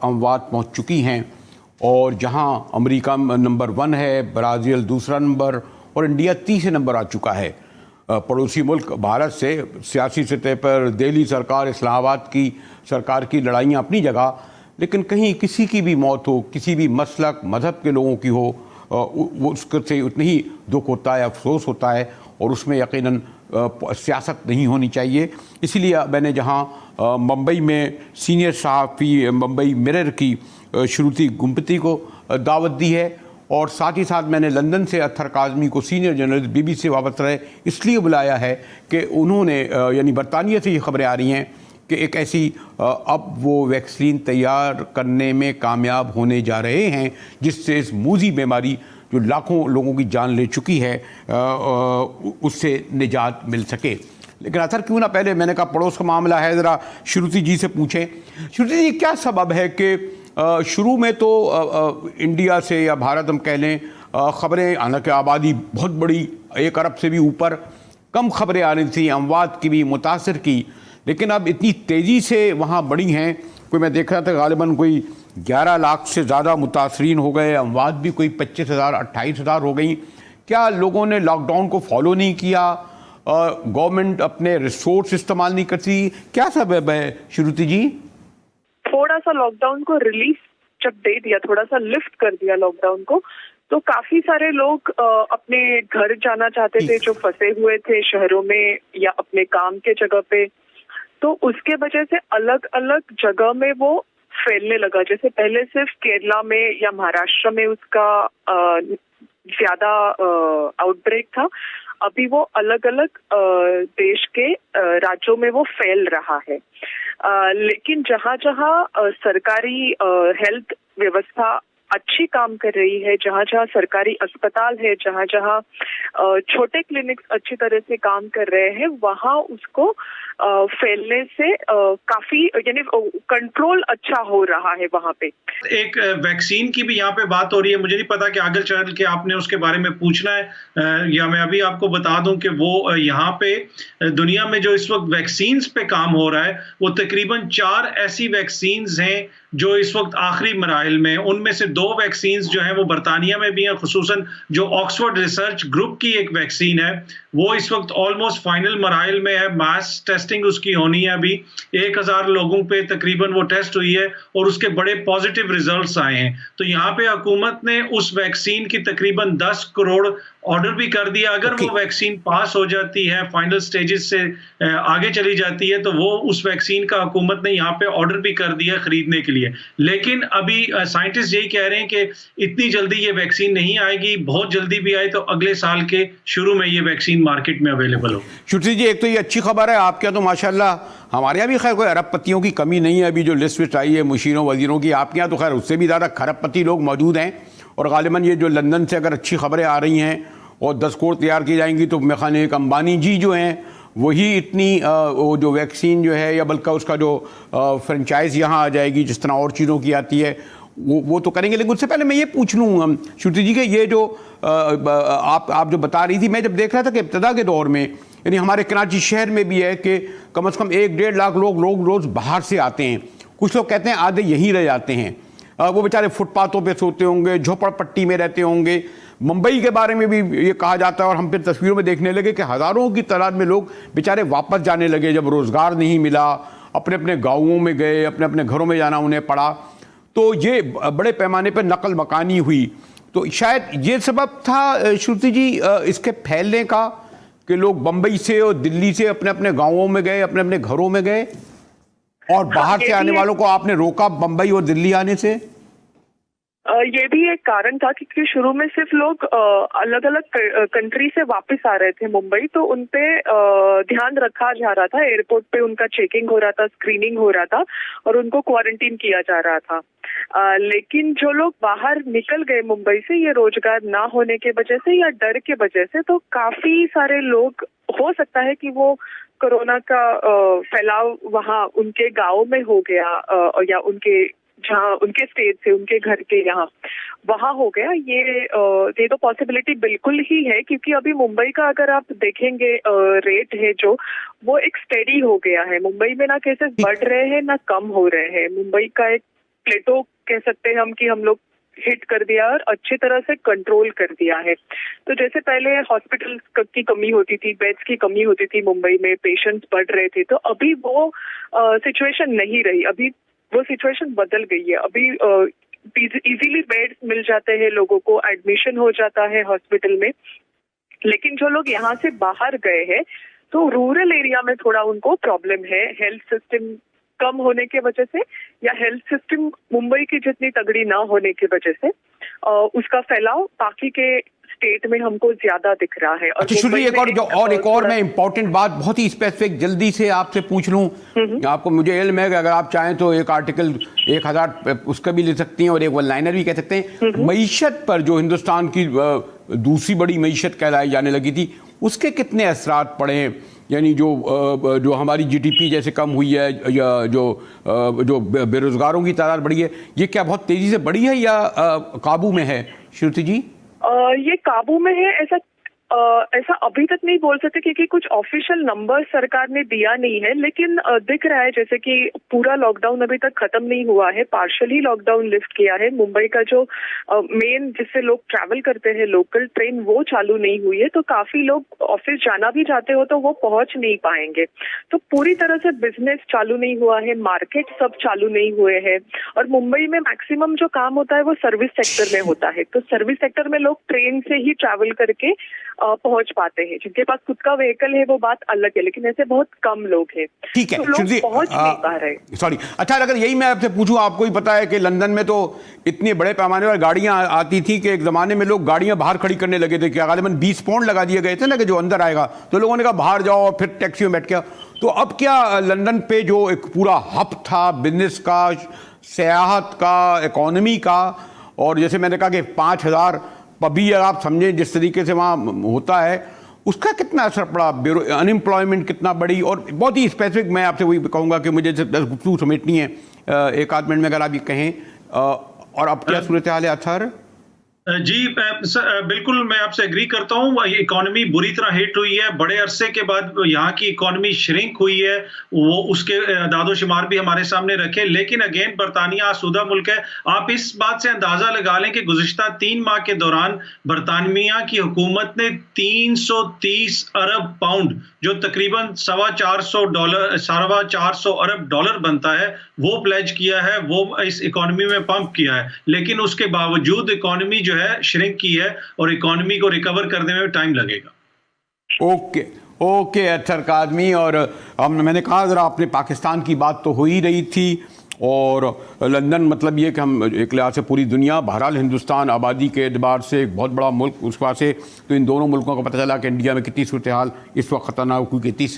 अमवात पहुंच चुकी हैं और जहां अमेरिका नंबर 1 है, ब्राज़ील दूसरा नंबर और इंडिया तीसरे नंबर आ चुका है। पड़ोसी मुल्क भारत से सियासी सतह पर दिल्ली सरकार, इस्लामाबाद की सरकार की लड़ाइयाँ अपनी जगह, लेकिन कहीं किसी की भी मौत हो, किसी भी मसलक मज़हब के लोगों की हो, वो उससे उतनी ही दुख होता है, अफसोस होता है और उसमें यकीनन सियासत नहीं होनी चाहिए। इसीलिए मैंने जहाँ मुंबई में सीनियर सहाफ़ी मुंबई मिरर की श्रुति गुम्पति को दावत दी है और साथ ही साथ मैंने लंदन से अत्तर काज़मी को सीनियर जर्नलिस्ट BBC से वापस रहे इसलिए बुलाया है कि उन्होंने यानी बरतानिया से ये खबरें आ रही हैं कि एक ऐसी अब वो वैक्सीन तैयार करने में कामयाब होने जा रहे हैं जिससे इस मूजी बीमारी जो लाखों लोगों की जान ले चुकी है उससे निजात मिल सके। लेकिन अतर क्यों ना पहले मैंने कहा पड़ोस का मामला है, ज़रा श्रुति जी से पूछें। श्रुति जी, क्या सबब है कि शुरू में तो इंडिया से या भारत हम कह लें ख़बरें, हालांकि आबादी बहुत बड़ी 1 अरब से भी ऊपर, कम ख़बरें आ रही थी अमवात की भी, मुतासिर की, लेकिन अब इतनी तेज़ी से वहाँ बढ़ी हैं। कोई मैं देख रहा था गालिबन कोई 11 लाख से ज़्यादा मुतासरीन हो गए, अमवात भी कोई 25,000 28,000 हो गई। क्या लोगों ने लॉकडाउन को फॉलो नहीं किया? गवर्नमेंट अपने रिसोर्स इस्तेमाल नहीं करती? क्या सबब है श्रुति जी? थोड़ा सा लॉकडाउन को रिलीफ जब दे दिया, थोड़ा सा लिफ्ट कर दिया लॉकडाउन को, तो काफी सारे लोग अपने घर जाना चाहते थे जो फंसे हुए थे शहरों में या अपने काम के जगह पे। तो उसके वजह से अलग अलग जगह में वो फैलने लगा। जैसे पहले सिर्फ केरला में या महाराष्ट्र में उसका ज्यादा आउटब्रेक था, अभी वो अलग अलग देश के राज्यों में वो फैल रहा है। लेकिन जहाँ जहाँ सरकारी हेल्थ व्यवस्था अच्छी काम कर रही है, जहाँ जहाँ सरकारी अस्पताल है, जहाँ जहाँ छोटे क्लिनिक्स अच्छी तरह से काम कर रहे हैं, वहाँ उसको फैलने से काफी यानी कंट्रोल अच्छा हो रहा है वहाँ पे। एक वैक्सीन की भी यहाँ पे बात हो रही है। मुझे नहीं पता कि आगे चल के आपने उसके बारे में पूछना है या मैं अभी आपको बता दूं कि वो यहाँ पे दुनिया में जो इस वक्त वैक्सीन्स पे काम हो रहा है वो तकरीबन 4 ऐसी वैक्सीन्स हैं जो इस वक्त आखिरी मराहिल में। उनमें से 2 वैक्सीन्स जो हैं वो बरतानिया में भी हैं, खुसूसन जो ऑक्सफोर्ड रिसर्च ग्रुप की एक वैक्सीन है वो इस वक्त ऑलमोस्ट फाइनल मराहिल में है। मास टेस्टिंग उसकी होनी है। अभी 1000 लोगों पे तकरीबन वो टेस्ट हुई है और उसके बड़े पॉजिटिव रिजल्ट्स आए हैं। तो यहाँ पे हुकूमत ने उस वैक्सीन की तकरीबन 10 करोड़ ऑर्डर भी कर दिया। अगर वो वैक्सीन पास हो जाती है, फाइनल स्टेजेस से आगे चली जाती है, तो वो उस वैक्सीन का हुकूमत ने यहाँ पे ऑर्डर भी कर दिया खरीदने के लिए। लेकिन अभी साइंटिस्ट यही कह रहे हैं कि इतनी जल्दी ये वैक्सीन नहीं आएगी, बहुत जल्दी भी आए तो अगले साल के शुरू में ये वैक्सीन मार्केट में अवेलेबल हो। श्रुति जी, एक तो ये अच्छी खबर है आपके यहाँ, तो माशाल्लाह हमारे यहाँ भी खैर कोई अरबपतियों की कमी नहीं है। अभी जो लिस्ट आई है मुशीरों वजीरों की, आपके यहाँ तो खैर उससे भी ज़्यादा खरबपति लोग मौजूद हैं। और गालिबन ये जो लंदन से अगर अच्छी खबरें आ रही हैं और 10 करोड़ तैयार की जाएंगी तो मेरे ख्याल एक अंबानी जी जो हैं वही इतनी वो जो वैक्सीन जो है या बल्कि उसका जो फ्रेंचाइज यहाँ आ जाएगी जिस तरह और चीज़ों की आती है वो तो करेंगे। लेकिन उससे पहले मैं ये पूछ लूँ श्रुति जी के ये जो आप जो बता रही थी, मैं जब देख रहा था कि इब्तदा के दौर में यानी हमारे कराची शहर में भी है कि कम से कम 1-1.5 लाख लोग रोज़ बाहर से आते हैं। कुछ लोग कहते हैं आधे यहीं रह जाते हैं, वो बेचारे फुटपाथों पे सोते होंगे, झोपड़पट्टी में रहते होंगे। मुंबई के बारे में भी ये कहा जाता है और हम फिर तस्वीरों में देखने लगे कि हज़ारों की तादाद में लोग बेचारे वापस जाने लगे जब रोज़गार नहीं मिला, अपने अपने गाँवों में गए, अपने अपने घरों में जाना उन्हें पड़ा। तो ये बड़े पैमाने पर नकल मकानी हुई। तो शायद ये सबब था श्रुति जी इसके फैलने का कि लोग बम्बई से और दिल्ली से अपने अपने गाँवों में गए, अपने अपने घरों में गए, और बाहर से आने वालों को आपने रोका बम्बई और दिल्ली आने से। ये भी एक कारण था क्योंकि शुरू में सिर्फ लोग अलग अलग कंट्री से वापस आ रहे थे मुंबई, तो उनपे ध्यान रखा जा रहा था। एयरपोर्ट पे उनका चेकिंग हो रहा था, स्क्रीनिंग हो रहा था और उनको क्वारंटीन किया जा रहा था। लेकिन जो लोग बाहर निकल गए मुंबई से, ये रोजगार ना होने के वजह से या डर के वजह से, तो काफी सारे लोग हो सकता है कि वो कोरोना का फैलाव वहाँ उनके गाँव में हो गया या उनके जहाँ उनके स्टेट से, उनके घर के यहाँ वहाँ हो गया। ये तो पॉसिबिलिटी बिल्कुल ही है क्योंकि अभी मुंबई का अगर आप देखेंगे रेट है जो वो एक स्टेडी हो गया है। मुंबई में ना केसेस बढ़ रहे हैं ना कम हो रहे हैं। मुंबई का एक प्लेटो कह सकते हैं हम कि हम लोग हिट कर दिया और अच्छी तरह से कंट्रोल कर दिया है। तो जैसे पहले हॉस्पिटल की कमी होती थी, बेड्स की कमी होती थी मुंबई में, पेशेंट्स बढ़ रहे थे, तो अभी वो सिचुएशन नहीं रही। अभी वो सिचुएशन बदल गई है। अभी इजीली बेड्स मिल जाते हैं, लोगों को एडमिशन हो जाता है हॉस्पिटल में। लेकिन जो लोग यहाँ से बाहर गए हैं तो रूरल एरिया में थोड़ा उनको प्रॉब्लम है, हेल्थ सिस्टम कम होने के वजह से या हेल्थ सिस्टम मुंबई की जितनी तगड़ी ना होने की वजह से उसका फैलाव बाकी के स्टेट में हमको ज्यादा दिख रहा है। अच्छा श्रुति, एक और मैं इंपॉर्टेंट बात बहुत ही स्पेसिफिक जल्दी से आपसे पूछ लूं। आपको मुझे इल्म है कि अगर आप चाहें तो एक आर्टिकल 1000 उसका भी ले सकती हैं और एक वन लाइनर भी कह सकते हैं। मईशत पर जो हिंदुस्तान की दूसरी बड़ी मईशत कहलाई जाने लगी थी, उसके कितने असरात पड़े हैं? यानी जो हमारी जीडीपी जैसे कम हुई है या जो बेरोजगारों की तादाद बढ़ी है, ये क्या बहुत तेजी से बढ़ी है या काबू में है श्रुति जी? ये काबू में है ऐसा अभी तक नहीं बोल सकते क्योंकि कुछ ऑफिशियल नंबर सरकार ने दिया नहीं है, लेकिन दिख रहा है जैसे कि पूरा लॉकडाउन अभी तक खत्म नहीं हुआ है, पार्शियली लॉकडाउन लिफ्ट किया है। मुंबई का जो मेन जिससे लोग ट्रैवल करते हैं लोकल ट्रेन, वो चालू नहीं हुई है, तो काफी लोग ऑफिस जाना भी चाहते हो तो वो पहुंच नहीं पाएंगे। तो पूरी तरह से बिजनेस चालू नहीं हुआ है, मार्केट सब चालू नहीं हुए हैं। और मुंबई में मैक्सिमम जो काम होता है वो सर्विस सेक्टर में होता है, तो सर्विस सेक्टर में लोग ट्रेन से ही ट्रैवल करके पहुंच पाते हैं। जिनके पास खुद का व्हीकल है वो बात अलग है, लेकिन ऐसे बहुत कम लोग हैं। ठीक है, तो लोग पहुंच नहीं पा रहे। सॉरी, अच्छा अगर यही मैं आपसे पूछूं, आपको ही पता है कि लंदन में तो इतने बड़े पैमाने पर गाड़ियां आती थी कि एक जमाने में लोग गाड़ियां बाहर खड़ी करने लगे थे, क्या गालिबन 20 पाउंड लगा दिए गए थे ना कि जो अंदर आएगा, तो लोगों ने कहा बाहर जाओ और फिर टैक्सी में बैठ गया। तो अब क्या लंदन पे जो एक पूरा हब था बिजनेस का, सियाहत का, इकोनॉमी का, और जैसे मैंने कहा कि 5000 पबी आप समझें जिस तरीके से वहाँ होता है, उसका कितना असर पड़ा, अनएम्प्लॉयमेंट कितना बढ़ी? और बहुत ही स्पेसिफिक मैं आपसे वही कहूँगा कि मुझे गुफ्तगू समेटनी है एक आध मिनट में, अगर आप ये कहें, और अब क्या सूरत हाल है अथर? जी बिल्कुल मैं आपसे एग्री करता हूँ। इकोनॉमी बुरी तरह हिट हुई है, बड़े अरसे के बाद यहाँ की इकोनॉमी श्रिंक हुई है, वो उसके दादोशुमार भी हमारे सामने रखे। लेकिन अगेन बरतानिया आसूदा मुल्क है। आप इस बात से अंदाजा लगा लें कि गुज़िश्ता 3 माह के दौरान बरतानिया की हुकूमत ने 330 अरब पाउंड, जो तकरीबन $450 अरब डॉलर बनता है, वो प्लेज किया है, वो इस इकोनॉमी में पंप किया है। लेकिन उसके बावजूद इकोनॉमी जो है श्रिंक की है और इकोनॉमी को रिकवर करने में टाइम लगेगा। ओके अथर कादमी। और मैंने कहा जरा आपने पाकिस्तान की बात तो हो ही रही थी, और लंदन मतलब ये कि हम एक लिहाज से पूरी दुनिया, बहरहाल हिंदुस्तान आबादी के एतबार से एक बहुत बड़ा मुल्क, उस वजह से तो इन दोनों मुल्कों को पता चला कि इंडिया में कितनी सूरत हाल इस वक्त खतरनाक, क्योंकि 30